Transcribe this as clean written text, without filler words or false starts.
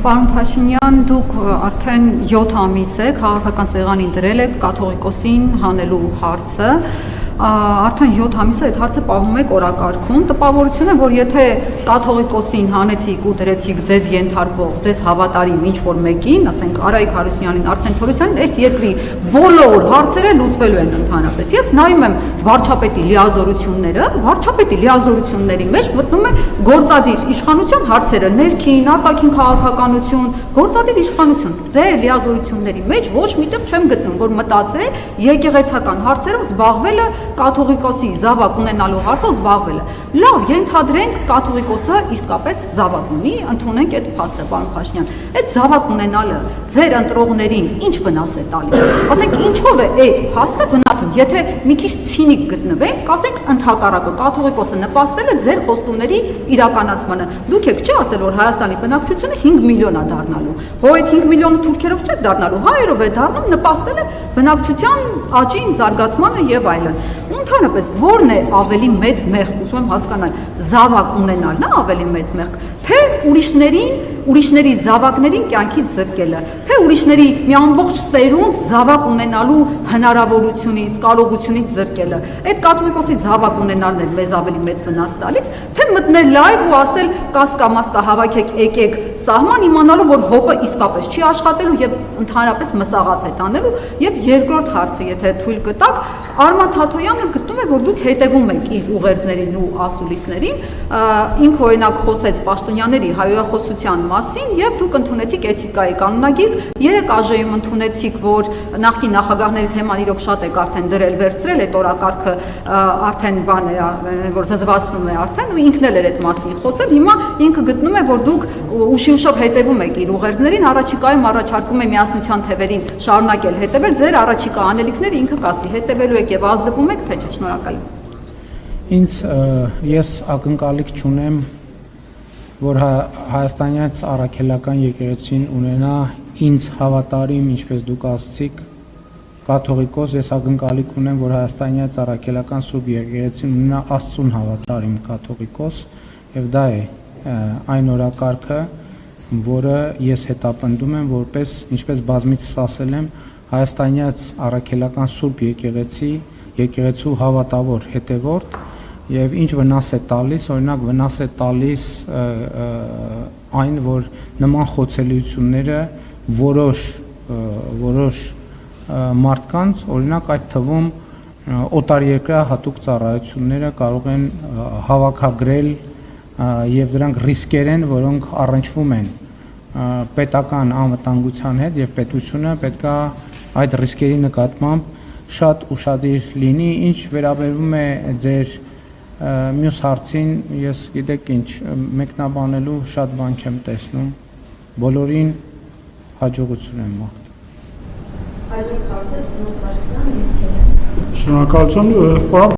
Պարոն Փաշինյան, դուք արդեն 7 ամիս է քաղաքական սեղանին դրել եք կաթողիկոսին հանելու հարցը, արդեն 7 ամիս է այդ հարցը պահում եք օրակարգում, տպավորություն է, որ եթե կաթողիկոսին հանեցիք ու դրեցիք ձեզ ենթարկվող, ձեզ հավատարիմ ինչ-որ մեկին, ասենք Արայիկ Հարությունյանին, Արսեն Թորոսյանին, այս երկրի բոլոր հարցերը լուծվելու են ընդհանրապես։ Ես նայում եմ վարչապետի լիազորությունները, վարչապետի լիազորությունների մեջ մտնում է գործադիր իշխանության հարցերը, ներքին, արտաքին քաղաքականություն, գործադիր իշխանություն։ Ձեր լիազորությունների մեջ ոչ միտեղ չեմ գտնում, որ մտածել եկեղեցական հարցերով զբաղվելը, կաթողիկոսի զավակ ունենալու հարցով զբաղվելը։ Լավ, ենթադրենք կաթողիկոսը իսկապես զավակ ունի, ընդունենք այդ փաստը, պարոն Փաշինյան։ Այդ զավակ ունենալը ձեր ընտրողներին ինչ վնաս է տալիս։ Ասենք ինչով է այդ փաստը վնասում։ Եթե մի քիչ ցինիկ գտնվենք, կասենք ընդհակառակը կաթողիկոսը նպաստել է ձեր խոստումների իրականացմանը։ Դուք եք չի ասել, որ Հայաստանի բնակչությունը 5 միլիոն է դառնալու։ Հո այդ 5 միլիոնը թուրքերով չէ դառնալու, հայերով է դառնում, նպաստել է բնակչության աճին, զարգացմանը եւ այլն։ Ընդհանրապես ո՞րն է ավելի մեծ մեղք, ուզում եմ հասկանալ, զավակ ունենալն է ավելի մեծ մեղք, թե ուրիշների զավակներին կյանքից զրկելը, թե ուրիշների մի ամբողջ սերունդ զավակ ունենալու հնարավորությունից, կարողությունից զրկելը։ Այդ կաթողիկոսի զավակ ունենալն է մեզ ավելի մեծ վնաս տալիս, թե մտնել լայվ ու ասել կասկա-մասկա հավաքեք, եկեք սահման, իմանալու, որ հոպը իսկապես չի աշխատելու եւ ընդհանրապես մսաղաց է տանելու։ Եվ երկրորդ հարցը, եթե թույլ կտաք, Արման Թաթոյանը գտնում է, որ դուք հետևում եք իր ուղերձներին ու ասուլիսներին, ինքը օրինակ խոսեց պաշտոնյաների հայրախոսության մասին եւ դուք ընդունեցիք էթիկայի կանոնագիր, 3 ԱԺ-ում ընդունեցիք, որ նախկին նախագահների թեման իրոք շատ եք արդեն դրել, վերցրել, այդ օրակարգը արդեն բան է, որ զզվացնում է արդեն ու ինքն էլ էր այդ մասին խոսել, հիմա ինքը գտնում է, որ դուք ուշի-ուշով հետևում եք իր ուղերձներին, առաջիկայում առաջարկում է միասնության թևերին շարունակել հետևել, ձեր առաջիկա անելիքները ինքը կասի, հետևելու եք եւ ազդվում եք, թե չէ, շնորհակալ եմ։ Ես ակնկալիք չունեմ, որ հայաստանյան առաքելական եկեղեցին ունենա ինձ հավատարիմ, ինչպես դուք ասացիք, կաթողիկոս, ես ակնկալիք ունեմ, որ հայաստանյան առաքելական սուրբ եկեղեցին ունենա Աստծուն հավատարիմ կաթողիկոս, եւ դա է այն օրակարգը, որը ես հետապնդում եմ, որպես, ինչպես բազմիցս ասել եմ, հայաստանյան առաքելական սուրբ եկեղեցու հավատավոր հետևորդ եւ ինչ վնաս է տալիս, օրինակ վնաս է տալիս այն, որ նման խոցելիությունները որոշ մարդկանց, օրինակ այդ թվում օտարերկրյա հատուկ ծառայությունները կարող են հավաքագրել եւ դրանք ռիսկեր են, որոնք առնչվում են պետական անվտանգության հետ եւ պետությունը պետքա այդ ռիսկերի նկատմամբ շատ ուշադիր լինի, ինչ վերաբերվում է ձեր մյուս հարցին, ես գիտեք ինչ, մեկնաբանելու շատ բան չեմ տեսնում, բոլորին հաջողություն եմ մաղթում։ Շնորհակալություն,